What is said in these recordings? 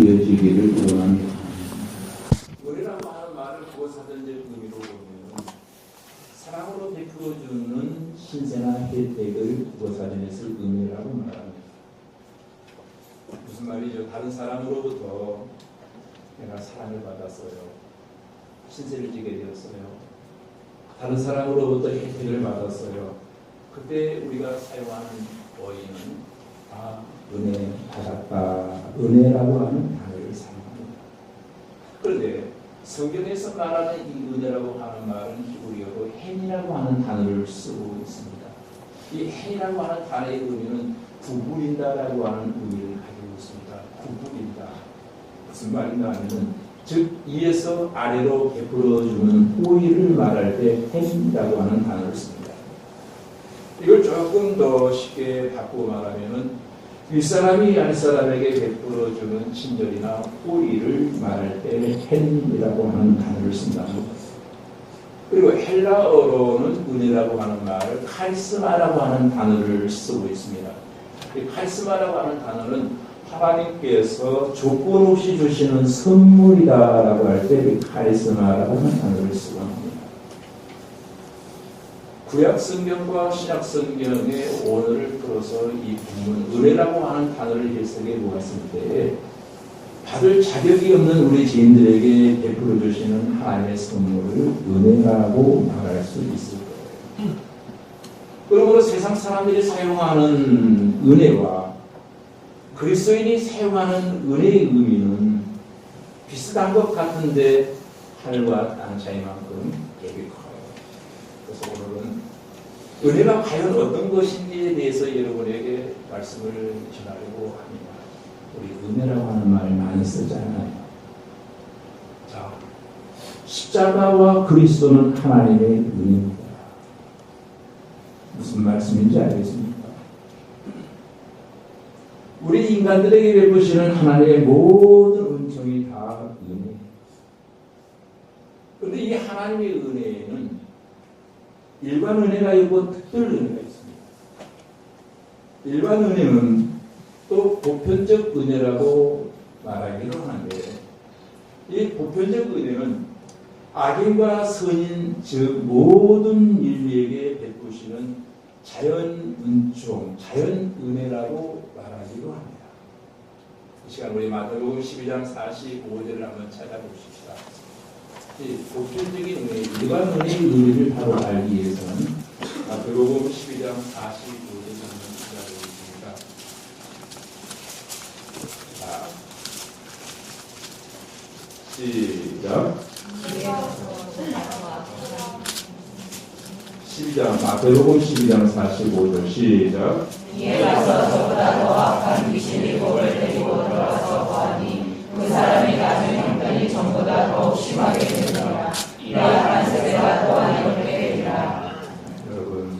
이어지기를 원합니다. 은혜라고 하는 말을 구어사전적 의미로 보면 사랑으로 베풀어주는 신세나 혜택을 구어사전에서 은혜라고 말합니다. 무슨 말이죠? 다른 사람으로부터 내가 사랑을 받았어요. 신세를 지게 되었어요. 다른 사람으로부터 혜택을 받았어요. 그때 우리가 사용하는 어휘는 은혜 받았다. 은혜라고 하는 단어를 사용합니다. 그런데 성경에서 말하는 이 은혜라고 하는 말은 히브리어로 헨이라고 하는 단어를 쓰고 있습니다. 이 헨이라고 하는 단어의 의미는 구부린다라고 하는 의미를 가지고 있습니다. 구부린다. 무슨 말인가 하면은 즉 위에서 아래로 베풀어주는 호의를 말할 때 헨이라고 하는 단어를 씁니다. 이걸 조금 더 쉽게 바꾸어 말하면은 윗사람이 아랫사람에게 베풀어주는 친절이나 호의를 말할 때 헨이라고 하는 단어를 쓴다는 것. 그리고 헬라어로는 은혜라고 하는 말을 카리스마라고 하는 단어를 쓰고 있습니다. 이 카리스마라고 하는 단어는 하나님께서 조건 없이 주시는 선물이다라고 할 때 카리스마라고 하는 단어를 쓰고 합니다. 구약 성경과 신약 성경의 원어를 풀어서 이 본문 은혜라고 하는 단어를 해석해 보았을 때 받을 자격이 없는 우리 죄인들에게 베풀어 주시는 하나님의 선물을 은혜라고 말할 수 있을 거예요. 그러므로 세상 사람들이 사용하는 은혜와 그리스도인이 사용하는 은혜의 의미는 비슷한 것 같은데 하늘과 땅 차이만큼 갭이 커요. 그래서 오늘은 은혜가 과연 어떤 것인지에 대해서 여러분에게 말씀을 전하려고 합니다. 우리 은혜라고 하는 말 많이 쓰잖아요. 자, 십자가와 그리스도는 하나님의 은혜입니다. 무슨 말씀인지 알겠습니까? 우리 인간들에게 베푸시는 하나님의 모든 은총이 다 은혜. 그런데 이 하나님의 은혜에는 일반 은혜가 있고 특별 은혜가 있습니다. 일반 은혜는 또 보편적 은혜라고 말하기도 하는데 이 보편적 은혜는 악인과 선인 즉 모든 인류에게 베푸시는 자연 은총, 자연 은혜라고 말하기도 합니다. 이 시간 우리 마태복음 12장 45절을 한번 찾아보십시다. 이 보편적인 은혜, 일반 은혜의 의미를 바로 알기 위해서는 마태복음 12장 45절을 한번 찾아보겠습니다. 자, 시작. 12장, 마태복음 12장 45절 시작. 이에 가서 저보다 더 악한 귀신이 돌을 데리고 들어와서 보았니 그 사람이 가진 형편이 전보다 더욱 심하게 되더라. 이러한 세대가 또한 이렇게 되리라. 여러분,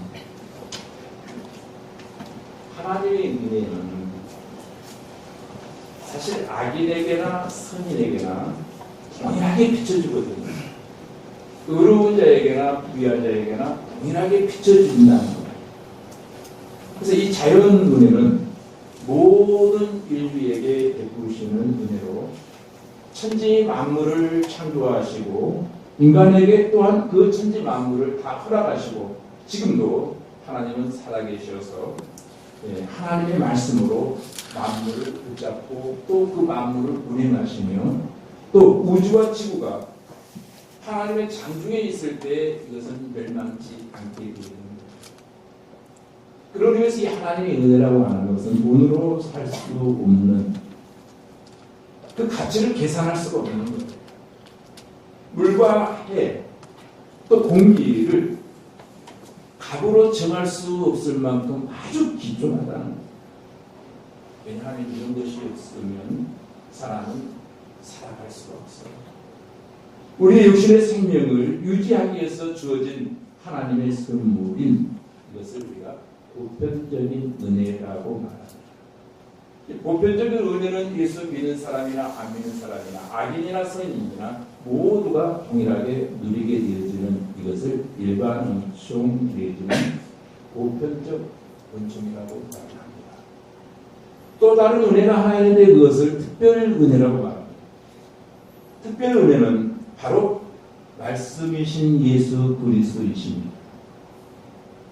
하나님의 은혜는 사실 악인에게나 선인에게나 동일하게 비춰주거든요. 의로운 자에게나 부유한 자에게나 동일하게 비춰준다는 거예요. 그래서 이 자연 은혜는 모든 인류에게 베푸시는 은혜로 천지 만물을 창조하시고 인간에게 또한 그 천지 만물을 다 허락하시고 지금도 하나님은 살아계셔서 하나님의 말씀으로 만물을 붙잡고 또 그 만물을 운행하시며 또 우주와 지구가 하나님의 장중에 있을 때 이것은 멸망치 않게 됩니다. 그러기 위해서 이 하나님의 은혜라고 하는 것은 돈으로 살 수 없는 그 가치를 계산할 수가 없는 거예요. 물과 해, 또 공기를 값으로 정할 수 없을 만큼 아주 귀중하다는 거예요. 왜냐하면 이런 것이 없으면 사람은 살아갈 수가 없어요. 우리의 육신의 생명을 유지하기 위해서 주어진 하나님의 선물인 이것을 우리가 보편적인 은혜라고 말합니다. 보편적인 은혜는 예수 믿는 사람이나 안 믿는 사람이나 악인이나 선인이나 모두가 동일하게 누리게 되어지는 이것을 일반 은총 내지는 보편적 은총이라고 말합니다. 또 다른 은혜가 하나 있는데 그것을 특별 은혜라고 말합니다. 특별 은혜는 바로 말씀이신 예수 그리스도이십니다.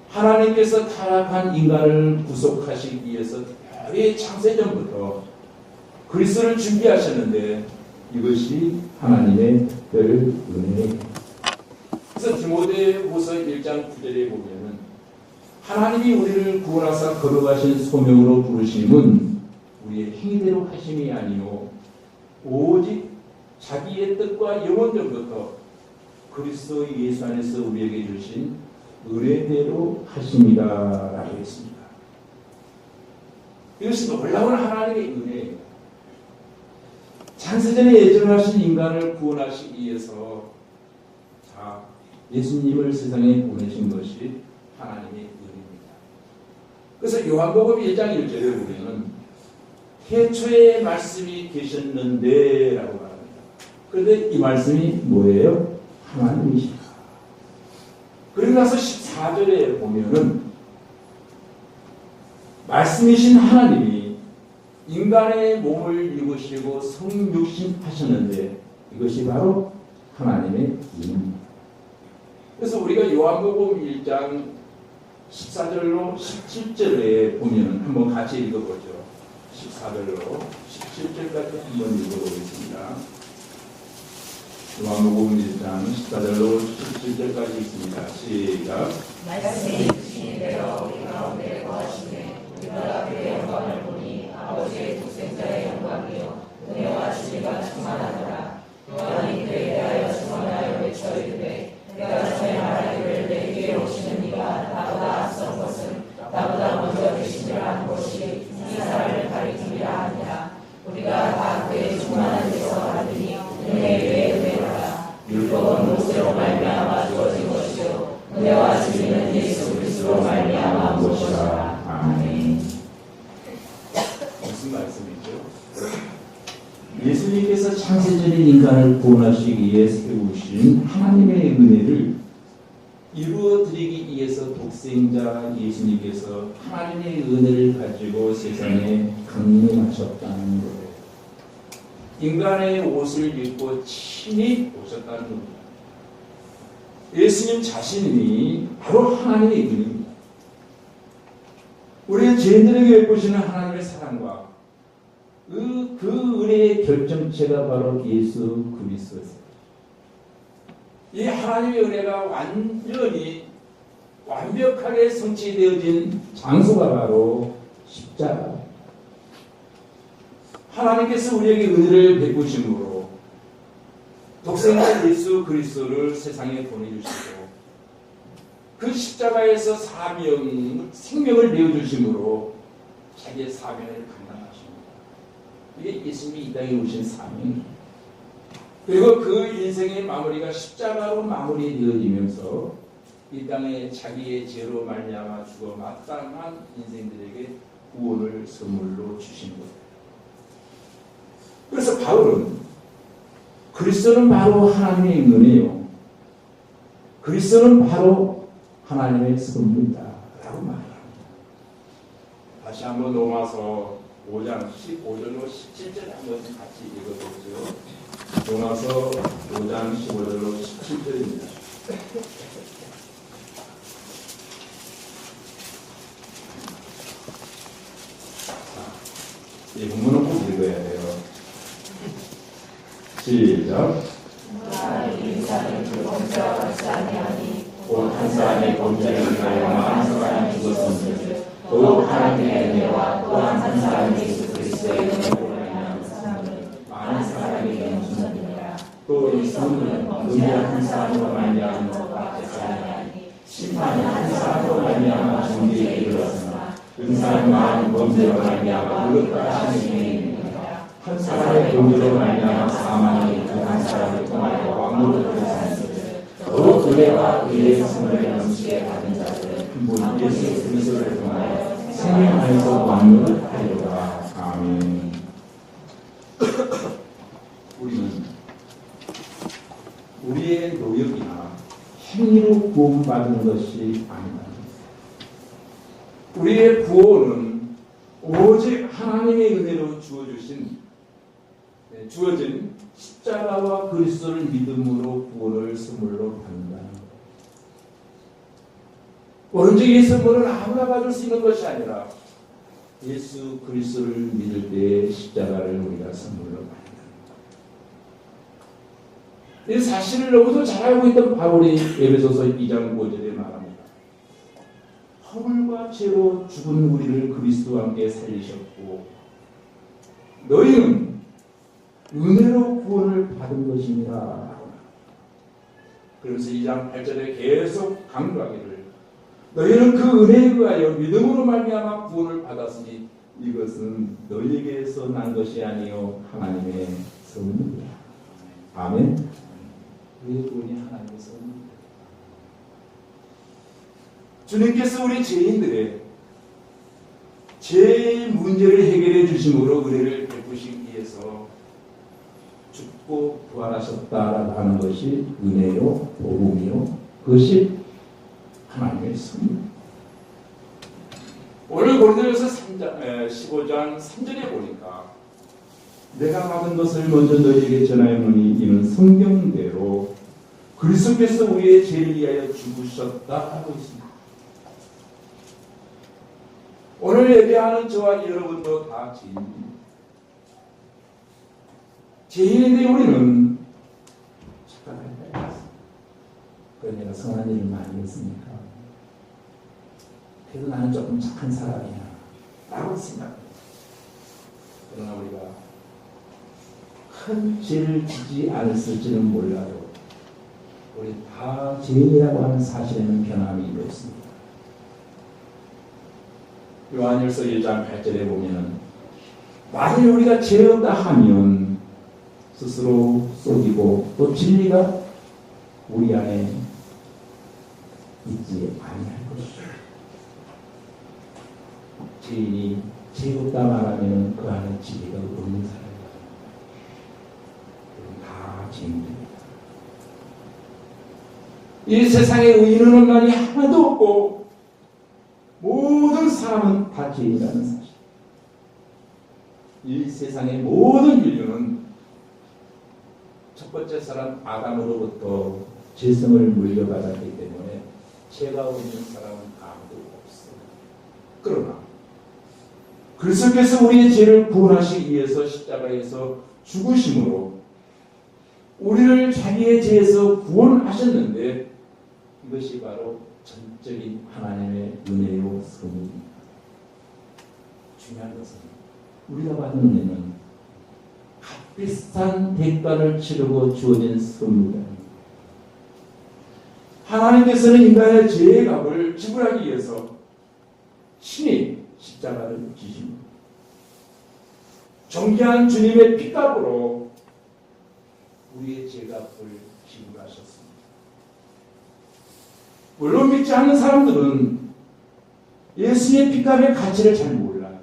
하나님께서 타락한 인간을 구속하시기 위해서 특별히 창세전부터 그리스도를 준비하셨는데 이것이 하나님의 특별 은혜입니다. 그래서 디모데후서 1장 9절에 보면은 하나님이 우리를 구원하사 거룩하신 소명으로 부르심은 우리의 행위대로 하심이 아니요 오직 자기의 뜻과 영원전부터 그리스도 예수 안에서 우리에게 주신 은혜대로 하심이다라고 했습니다. 이것이 놀라운 하나님의 은혜예요. 창세전에 예정하신 인간을 구원하시기 위해서 예수님을 세상에 보내신 것이 하나님의 은혜입니다. 그래서 요한복음 1장 1절에 보면 태초에 말씀이 계셨는데 라고 말합니다. 그런데 이 말씀이 뭐예요? 하나님이십니다. 그리고 나서 14절에 보면은 말씀이신 하나님이 인간의 몸을 입으시고 성육신 하셨는데 이것이 바로 하나님의 은혜입니다. 그래서 우리가 요한복음 1장 14절로 17절에 보면 한번 같이 읽어보죠. 14절로 17절까지 한번 읽어보겠습니다. 요한복음 1장 14절로 17절까지 있습니다. 시작. 말씀이 주신 대로 우리 가운데 거하시되 우리가 그의 영광을 보니 아버지의 독생자의 영광이요 은혜와 진리가 충만하더라. 요한이 그에 대하여 충만하여 외쳐 이르되 내가 전에 말하기를 내 뒤에 오시는 이가 나보다 앞선 것은 나보다 먼저 계시니라 한 것이 이 사람을 가리킴이라 하니라. 우리가 다 그의 충만한 데서 받으니 은혜 위에 은혜로라. 율법은 모세로 말미암아 주어진 것이요 은혜와 진리는 예수 그리스도로 말미암아 온 것이라. 아멘. 무슨 말씀이죠? 예수님께서 창세전에 인간을 구원하시기 위해 세우신 하나님의 은혜를 이루어드리기 위해서 독생자 예수님께서 하나님의 은혜를 가지고 세상에 강림하셨다는 거예요. 인간의 옷을 입고 친히 오셨다는 겁니다. 예수님 자신이 바로 하나님의 은혜입니다. 우리 죄인들에게 베푸시는 하나님의 사랑과 그 은혜의 결정체가 바로 예수 그리스도였습니다. 이 하나님의 은혜가 완벽하게 성취되어진 장소가 바로 십자가. 하나님께서 우리에게 은혜를 베푸심으로 독생자 예수 그리스도를 세상에 보내주시고 그 십자가에서 생명을 내어주심으로 자기의 사명을 감당하십니다. 이게 예수님이 이 땅에 오신 사명입니다. 그리고 그 인생의 마무리가 십자가로 마무리되어지면서 이 땅에 자기의 죄로 말미암아 죽어 마땅한 인생들에게 구원을 선물로 주신 거예요. 그래서 바울은 그리스도는 바로 하나님의 은혜요, 그리스도는 바로 하나님의 선물이다 라고 말합니다. 다시 한번 로마서 5장 15절로 17절 한번 같이 읽어보죠. 로마서 5장 15절로 17절입니다. 이 본문은 꼭 읽어야 돼요. 시작. 인사는 그 범죄와 같지 아니하니 곧 한 사람의 범죄를 인하여 많은 사람이 죽었음을 또 하나님의 은혜와 또한 한 사람 예수 그리스도의 은혜로 말미암아 사람을 많은 사람이 영주선이니라. 또 이 선물은 은혜한 한 사람으로 말미암은 것과 같지 아니하니 심판은 한 사람으로 말미암아 정죄에 이르렀으나 은사는 많은 범죄로 말미암아 의롭다 하심에 이르니라. 한 사람의 범죄로 말미암아 사망이 그 한 사람을 통하여 왕노릇 되었으니 더욱 은혜와 의의 선물을 넘치게 받은 자들은 그 예수 그리스도를 통하여 생명 안에서 왕노릇 하리로다. 아멘. 우리는 우리의 노력이나 행위로 구원받은 것이 아니다. 우리의 구원은 오직 하나님의 은혜로 주어주신 주어진 십자가와 그리스도를 믿음으로 구원을 선물로 받는다. 오른쪽의 선물은 아무나 받을 수 있는 것이 아니라 예수 그리스도를 믿을 때 십자가를 우리가 선물로 받는다. 이 사실을 너무도 잘 알고 있던 바울이 에베소서 2장 5절에 말합니다. 허물과 죄로 죽은 우리를 그리스도와 함께 살리셨고 너희는 은혜로 구원을 받은 것이니라. 그래서 2장 8절에 계속 강조하기를 너희는 그 은혜에 의하여 믿음으로 말미암아 구원을 받았으니 이것은 너희에게서 난 것이 아니요 하나님의 선물이라. 아멘. 우리의 구원이 하나님의 선물입니다. 주님께서 우리 죄인들의 죄의 문제를 해결해 주심으로 은혜를 베푸시기 위해서 죽고 부활하셨다라고 하는 것이 은혜요 복음이요 그것이 하나님의 선물. 오늘 고린도전서 15장 3절에 보니까 내가 받은 것을 먼저 너희에게 전하였노니 이는 성경대로 그리스도께서 우리의 죄를 위하여 죽으셨다 하고 있습니다. 오늘 예배하는 저와 여러분도 다 죄인입니다. 죄인인데 우리는 착각합니다. 그래 내가 선한 일을 많이 했으니까 그래도 나는 조금 착한 사람이야 라고 생각합니다. 그러나 우리가 큰 죄를 지지 않았을지는 몰라도 우리 다 죄인이라고 하는 사실에는 변함이 없습니다. 요한일서 1장 8절에 보면은 만일 우리가 죄 없다 하면 스스로 속이고 또 진리가 우리 안에 있지 아니할 것이죠. 죄인이 죄 없다 말하면 그 안에 진리가 없는 사람입니다. 다 죄인입니다. 이 세상에 의인은 온전히 하나도 없고 모든 사람은 다 죄인이라는 사실. 이 세상의 모든 인류는 첫 번째 사람 아담으로부터 죄성을 물려받았기 때문에 죄가 없는 사람은 아무도 없어요. 그러나 그리스도께서 우리의 죄를 구원하시기 위해서 십자가에서 죽으심으로 우리를 자기의 죄에서 구원하셨는데 이것이 바로 전적인 하나님의 은혜요 선물입니다. 중요한 것은 우리가 받은 은혜는 값비싼 대가를 치르고 주어진 선물입니다. 하나님께서는 인간의 죄의 값을 지불하기 위해서 친히 십자가를 지십니다. 존귀한 주님의 피값으로 우리의 죄값을 지불하셨습니다. 물론 믿지 않는 사람들은 예수의 피값의 가치를 잘 몰라요.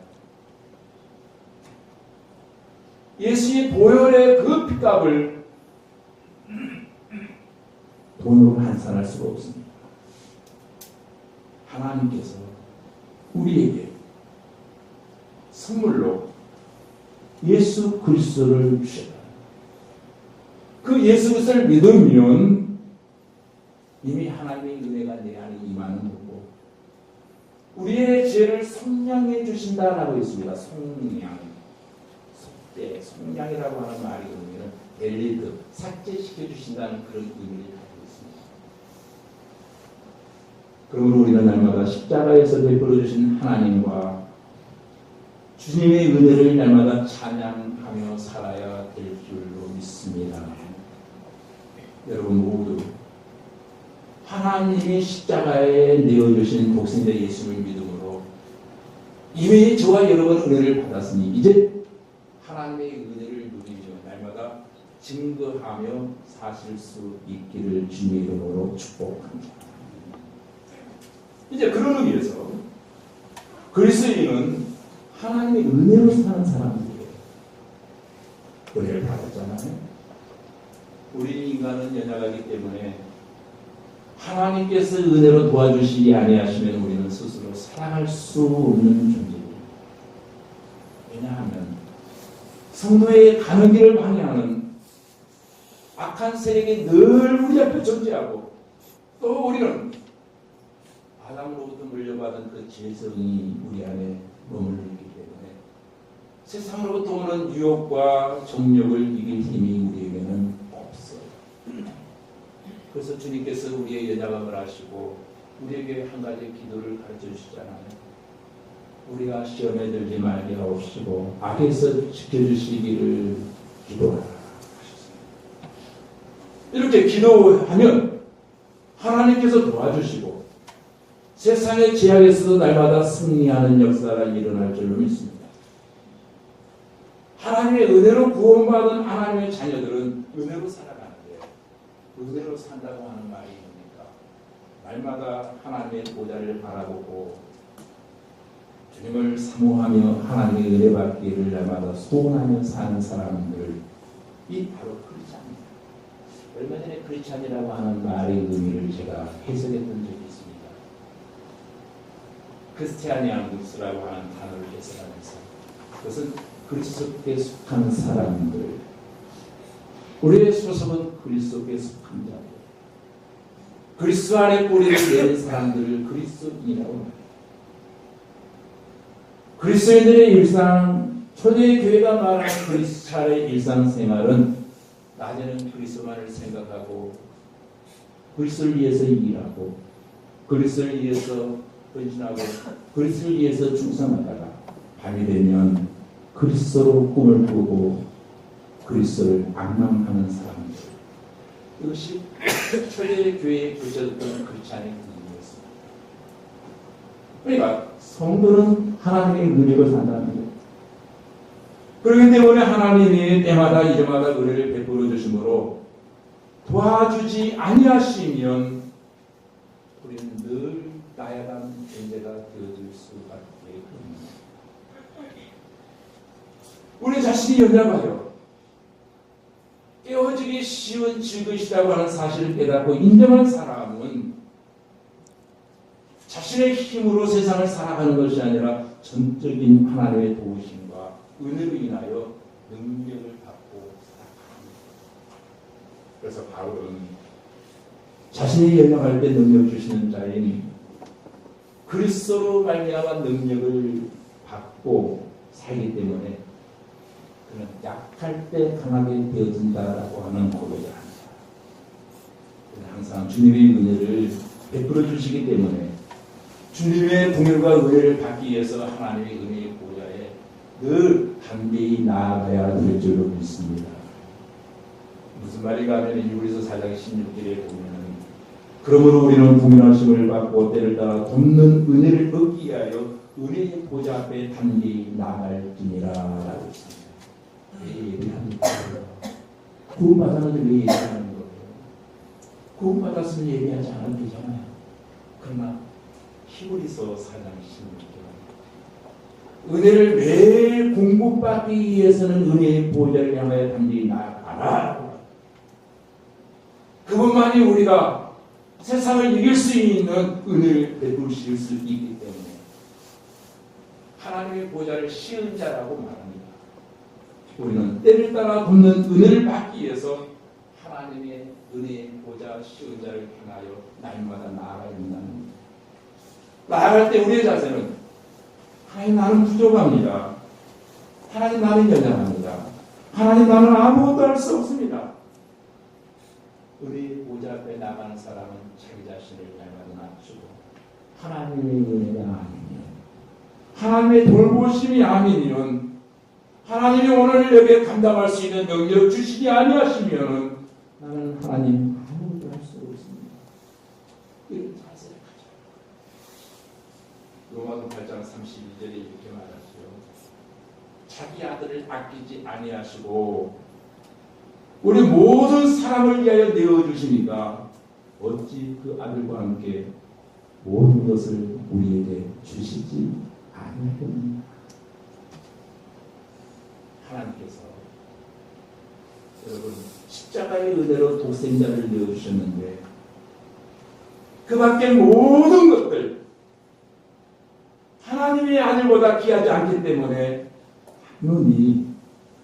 예수의 보혈의 그 피값을 돈으로 환산할 수가 없습니다. 하나님께서 우리에게 선물로 예수 그리스도를 주셨다. 그 예수 그리스도를 믿으면 이미 하나님의 은혜가 내 안에 임하는 거고 우리의 죄를 속량해 주신다라고 했습니다. 속량, 속죄, 속량이라고 하는 말이 보면 델리트, 삭제시켜 주신다는 그런 의미를 가지고 있습니다. 그러므로 우리는 날마다 십자가에서 베풀어 주신 하나님과 주님의 은혜를 날마다 찬양하며 살아야 될 줄로 믿습니다. 여러분 모두 하나님이 십자가에 내어주신 독생자 예수를 믿음으로 이미 저와 여러분 은혜를 받았으니 이제 하나님의 은혜를 누리며 날마다 증거하며 사실 수 있기를 주님의 이름으로 축복합니다. 이제 그런 의미에서 그리스도인은 하나님의 은혜로 사는 사람들이에요. 은혜를 받았잖아요. 우리 인간은 연약하기 때문에 하나님께서 은혜로 도와주시지 아니하시면 우리는 스스로 살아갈 수 없는 존재입니다. 왜냐하면 성도의 가는 길을 방해하는 악한 세력이 늘 우리 앞에 존재하고, 또 우리는 아담으로부터 물려받은 그 죄성이 우리 안에 머물러 있기 때문에 세상으로부터 오는 유혹과 정욕을 이길 힘이 우리에게는 없어요. 그래서 주님께서 우리의 연약함을 아시고 우리에게 한 가지 기도를 가르쳐 주시잖아요. 우리가 시험에 들지 말게 하옵시고 악에서 지켜주시기를 기도하라 하셨습니다. 이렇게 기도하면 하나님께서 도와주시고 세상의 제약에서도 날마다 승리하는 역사가 일어날 줄로 믿습니다. 하나님의 은혜로 구원받은 하나님의 자녀들은 은혜로 살아가는데, 은혜로 산다고 하는 말이 뭡니까? 날마다 하나님의 보좌를 바라보고 주님을 사모하며 하나님의 은혜 받기를 날마다 소원하며 사는 사람들이 바로 크리스찬입니다. 얼마 전에 크리스찬이라고 하는 말의 의미를 제가 해석했던 적이 있습니다. 크리스티아니안스라고 하는 단어를 해석하면서 그것은 그리스도께 속한 사람들, 우리의 소속은 그리스도께 속한 자들, 그리스도 안에 뿌리를 내린 사람들을 그리스도인이라고 합니다. 그리스도인들의 일상, 초대 교회가 말하는 그리스도인의 일상생활은 낮에는 그리스도만을 생각하고 그리스도를 위해서 일하고 그리스도를 위해서 헌신하고 그리스도를 위해서 충성하다가 밤이 되면 그리스도로 꿈을 꾸고 그리스도를 악망하는 사람들, 이것이 초대 교회에 그쳐졌던 크리스찬의 분위기였습니다. 그러니까 성도는 하나님의 은혜로 산다는 거예요. 그렇기 때문에 하나님이 때마다 이제마다 은혜를 베풀어 주심으로 도와주지 아니하시면 우리는 늘 나약한 존재가 되어질 수밖에 없습니다. 우리 자신이 연약하여 깨어지기 쉬운 질것이라고 하는 사실을 깨닫고 인정한 사람은 자신의 힘으로 세상을 살아가는 것이 아니라 전적인 하나님의 도우심과 은혜로 인하여 능력을 받고 살아갑니다. 그래서 바울은 자신이 연약할 때 능력 주시는 자이니 그리스도로 말미암아 능력을 받고 살기 때문에 그는 약할 때 강하게 되어진다라고 하는 고백을 합니다. 항상 주님의 은혜를 베풀어 주시기 때문에 주님의 동일과 은혜를 받기 위해서 하나님의 은혜의 보좌에 늘 담대히 나아가야 될 줄로 믿습니다. 무슨 말인가 하면 유리서 4장 16절에 보면 그러므로 우리는 부면하심을 받고 때를 따라 돕는 은혜를 얻기 위하여 은혜의 보좌 앞에 담대히 나아갈지니라 라고 있습니다. 왜 예배합니까? 구원받았는데 왜 예배하는 거예요? 구원받았으면 예배하지 않아도 되잖아요. 그러나 히브리서 4장 16절 은혜를 매일 공급받기 위해서는 은혜의 보좌를 향하여 담대히 나아가라. 그분만이 우리가 세상을 이길 수 있는 은혜를 베푸실 수 있기 때문에 하나님의 보좌를 씌운 자라고 말합니다. 우리는 때를 따라 돕는 은혜를 받기 위해서 하나님의 은혜의 보좌 씌운 자를 향하여 날마다 나아가야 된다는 겁니다. 나아갈 때 우리의 자세는 하나님 나는 부족합니다. 하나님 나는 연약합니다. 하나님 나는 아무것도 할 수 없습니다. 은혜의 보좌 앞에 나가는 사람은 자기 자신을 날마다 낮추고 하나님의 은혜가 아니면, 하나님의 돌보심이 아니면, 하나님이 오늘 여기에 감당할 수 있는 능력 주시지 아니하시면 나는 하나님 아무것도 할 수 없습니다. 이런 자세를 가져요. 로마서 8장 32절에 이렇게 말하죠. 자기 아들을 아끼지 아니하시고 우리 모든 사람을 위하여 내어주시니까 어찌 그 아들과 함께 모든 것을 우리에게 주시지 아니하겠느냐. 하나님께서 여러분 십자가의 은혜로 독생자를 내어주셨는데 그 밖에 모든 것들 하나님의 아들보다 귀하지 않기 때문에 당연히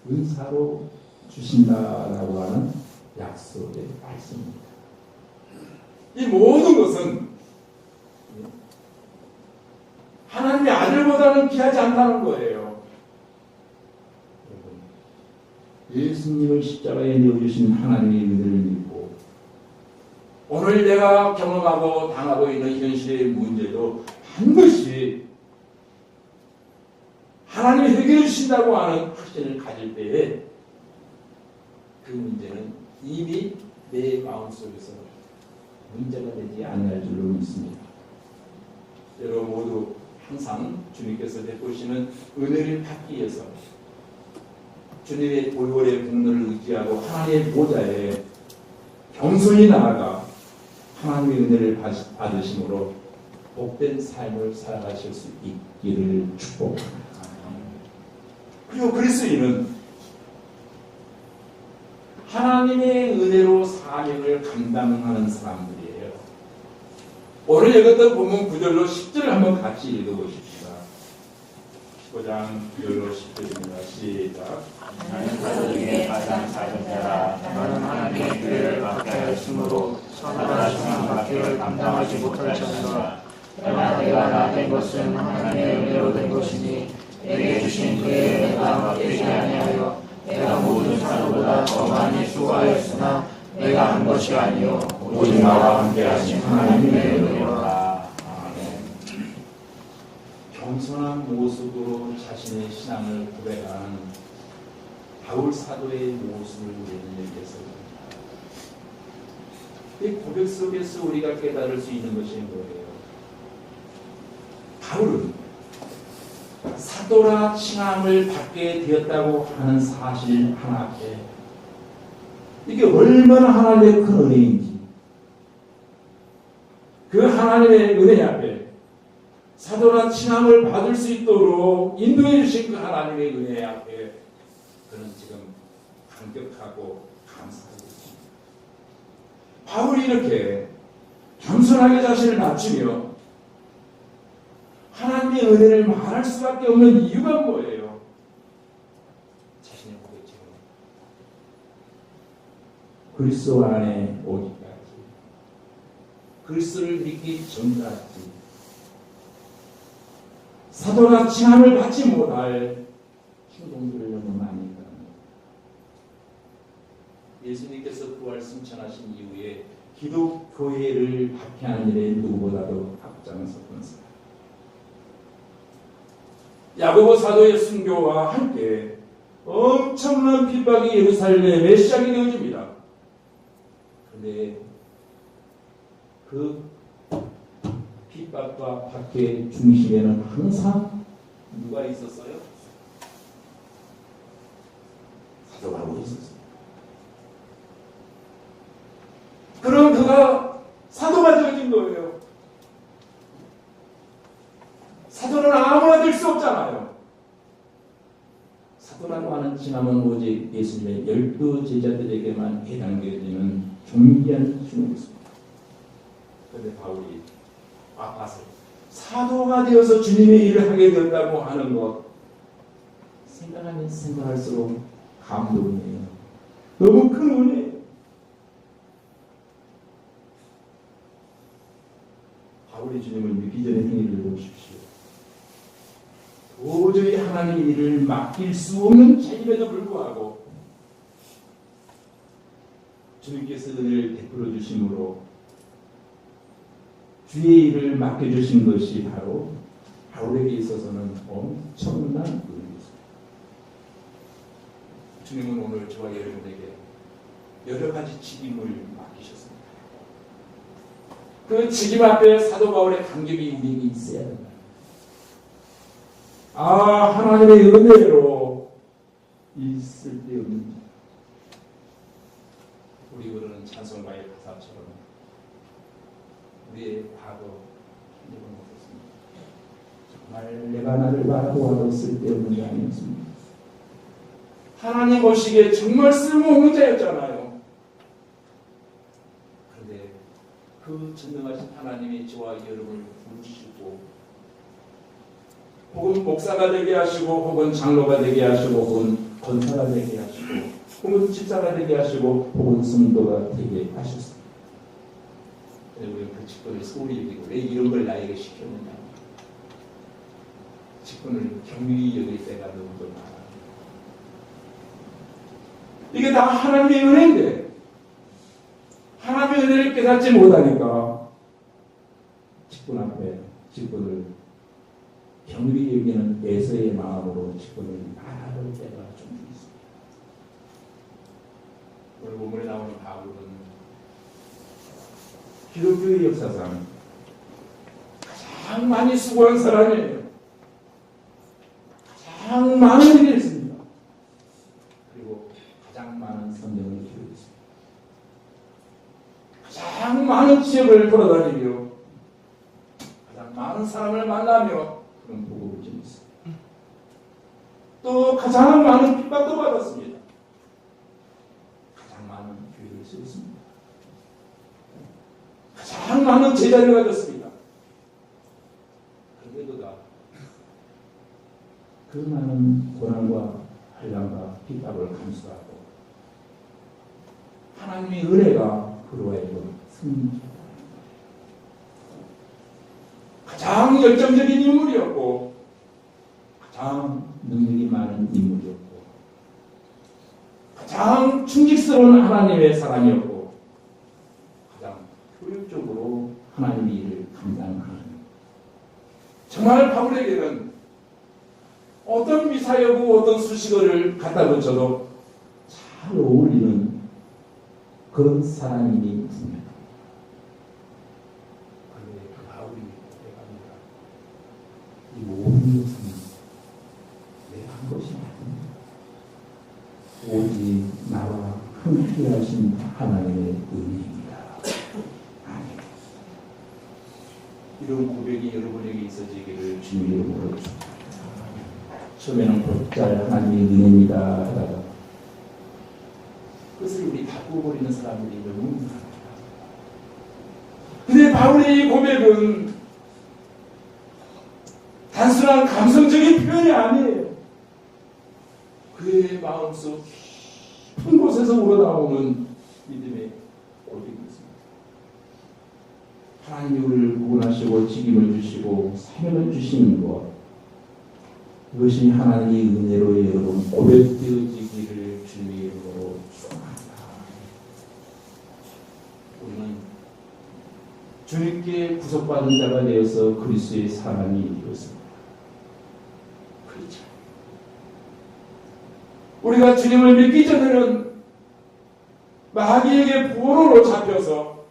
은사로 주신다라고 하는 약속의 말씀입니다. 이 모든 것은 하나님의 아들보다는 귀하지 않다는 거예요. 예수님을 십자가에 내어주신 하나님의 은혜를 믿고 오늘 내가 경험하고 당하고 있는 현실의 문제도 반드시 하나님이 해결해 주신다고 하는 확신을 가질 때에 그 문제는 이미 내 마음속에서 문제가 되지 않을 줄로 믿습니다. 여러분 모두 항상 주님께서 베푸시는 은혜를 받기 위해서 주님의 보혈의 공로를 의지하고 하나님의 보좌에 겸손히 나아가 하나님의 은혜를 받으심으로 복된 삶을 살아가실 수 있기를 축복합니다. 그리고 그리스도인은 하나님의 은혜로 사명을 감당하는 사람들이에요. 오늘 읽었던 본문 9절로 10절을 한번 같이 읽어보십시다. 15장 9절로 10절입니다. 시작. 나는 가족 중에 가장 작은 자라. 나는 하나님의 은혜를 받게 하였으므로 선한 중한 받기를 감당하지 못할 자니라. 그러나 내가 나 된 것은 하나님의 은혜로 된 것이니 내게 주신 그의 은혜가 막되지 아니하여 내가 모든 사람보다 더 많이 수고하였으나 내가 한 것이 아니요 오직 나와 함께 하신 하나님의 은혜로라. 아멘. 겸손한 모습으로 자신의 신앙을 고백하는 바울 사도의 모습을 우리는 읽겠습니다. 이 고백 속에서 우리가 깨달을 수 있는 것이 뭐예요? 바울은 사도라 칭함을 받게 되었다고 하는 사실 하나 앞에 이게 얼마나 하나님의 큰 은혜인지, 그 하나님의 은혜 앞에 사도라 칭함을 받을 수 있도록 인도해 주신 그 하나님의 은혜 앞에 그는 지금 감격하고 감사하고 있습니다. 바울이 이렇게 겸손하게 자신을 낮추며 하나님의 은혜를 말할 수밖에 없는 이유가 뭐예요? 자신의 고백처럼 그리스도 안에 오기까지, 그리스도를 믿기 전까지 사도나 칭함을 받지 못할 충동들을 너무 많이 있다. 예수님께서 부활 승천하신 이후에 기독교회를 박해하는 일에 누구보다도 앞장섰던 사람. 야고보 사도의 순교와 함께 엄청난 핍박이 예루살렘에 시작이 되어집니다. 그런데 그 핍박과 박해의 중심에는 항상 누가 있었어요? 사도 바울이 있었어요. 그럼 그가 사도가 되어진 거예요. 사도는 아무나 될 수 없잖아요. 사도라고 하는 칭함은 오직 예수님의 12 제자들에게만 해당되어지는 존귀한 칭호였습니다. 그런데 바울이 아파서 사도가 되어서 주님의 일을 하게 된다고 하는 것, 생각하면 생각할수록 감동이에요. 너무 큰 은혜예요. 바울이 주님을 믿기 전의 행위를 보십시오. 도저히 하나님의 일을 맡길 수 없는 자임에도 불구하고 주님께서 은혜를 베풀어 주심으로 주의 일을 맡겨주신 것이 바로 바울에게 있어서는 엄청난 은혜입니다. 주님은 오늘 저와 여러분에게 여러 가지 직임을 맡기셨습니다. 그 직임 앞에 사도 바울의 간격이 우리에게 있어야 된다. 하나님의 은혜로 있을 때 없는 우리 부르는 찬송가의 가사처럼 우리의 과거 힘든 것이었습니다. 정말 내가 나를 바라보아도 쓸데없는 게 아니었습니다. 하나님 보시기에 정말 쓸모없는 자였잖아요. 그런데 그 전능하신 하나님이 저와 여러분을 부르시고 혹은 목사가 되게 하시고 혹은 장로가 되게 하시고 혹은 권사가 되게 하시고 혹은 집사가 되게 하시고 혹은 성도가 되게 하셨습니다. 우리는 그 직분을 소홀히 여기고 왜 이런 걸 나에게 시켰느냐. 직분을 경히 여길 때가 너무도 많아. 이게 다 하나님의 은혜인데 하나님의 은혜를 깨닫지 못하니까 직분 앞에 직분을 경히 여기는 애서의 마음으로 직분을 알아볼 때가 좀 있습니다. 오늘 본문에 나오는 바울은 기독교의 역사상 가장 많이 수고한 사람이에요. 가장 많은 일이 있습니다. 그리고 가장 많은 성경을 기록했습니다. 가장 많은 지역을 돌아다니며 가장 많은 사람을 만나며 그런 복음을 전했습니다. 또 가장 많은 핍박도 받았습니다. 가장 많은 교회를 세웠습니다. 가장 많은 제자를 가졌습니다. 그런데도 다 그 많은 고난과 환난과 핍박을 감수하고 하나님의 은혜가 그로 하여금 승리하였다. 가장 열정적인 인물이었고 가장 능력이 많은 인물이었고 가장 충직스러운 하나님의 사람이었고 가장 효율적으로 하나님의 일을 감당하는 정말 바울에게는 어떤 미사여구 어떤 수식어를 갖다 붙여도 잘 어울리는 그런 사람이니 분명합니다. 그런데 그 바울이 고백합니다. 이 모든 것은 내가 한 것이 아닙니다. 오직 나와 함께 하신 하나님의 은혜입니다. 아멘. 이런 고백이 여러분에게 있어지기를 주님의 이름으로 축복합니다. 처음에는 곧잘 하나님의 은혜입니다 하다가 그것을 우리 바꾸어버리는 사람들이 너무 많습니다. 근데 바울의 이 고백은 단순한 감성적인 표현이 아니에요. 그의 마음속 깊은 곳에서 우러나오는 믿음의 고백이었습니다. 하나님이 우리를 구원하시고 직임을 주시고 사명을 주시는 것, 이것이 하나님의 은혜로 여러분 고백되어지기를 주님의 이름으로 축원합니다. 우리는 주님께 구속받은 자가 되어서 그리스도의 사람이 되었습니다. 그렇죠. 우리가 주님을 믿기 전에는 마귀에게 보로로 잡혀서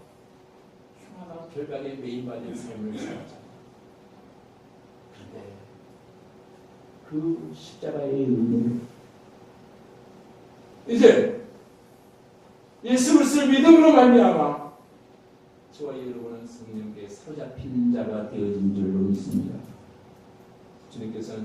흉악한 결박에 매인받은 삶을 살았잖아요. 그런데 그 십자가의 은혜를 이제 예수 그리스도를 믿음으로 말미암아 저와 여러분은 성령께 사로잡힌 자가 되어진 줄로 믿습니다. 주님께서는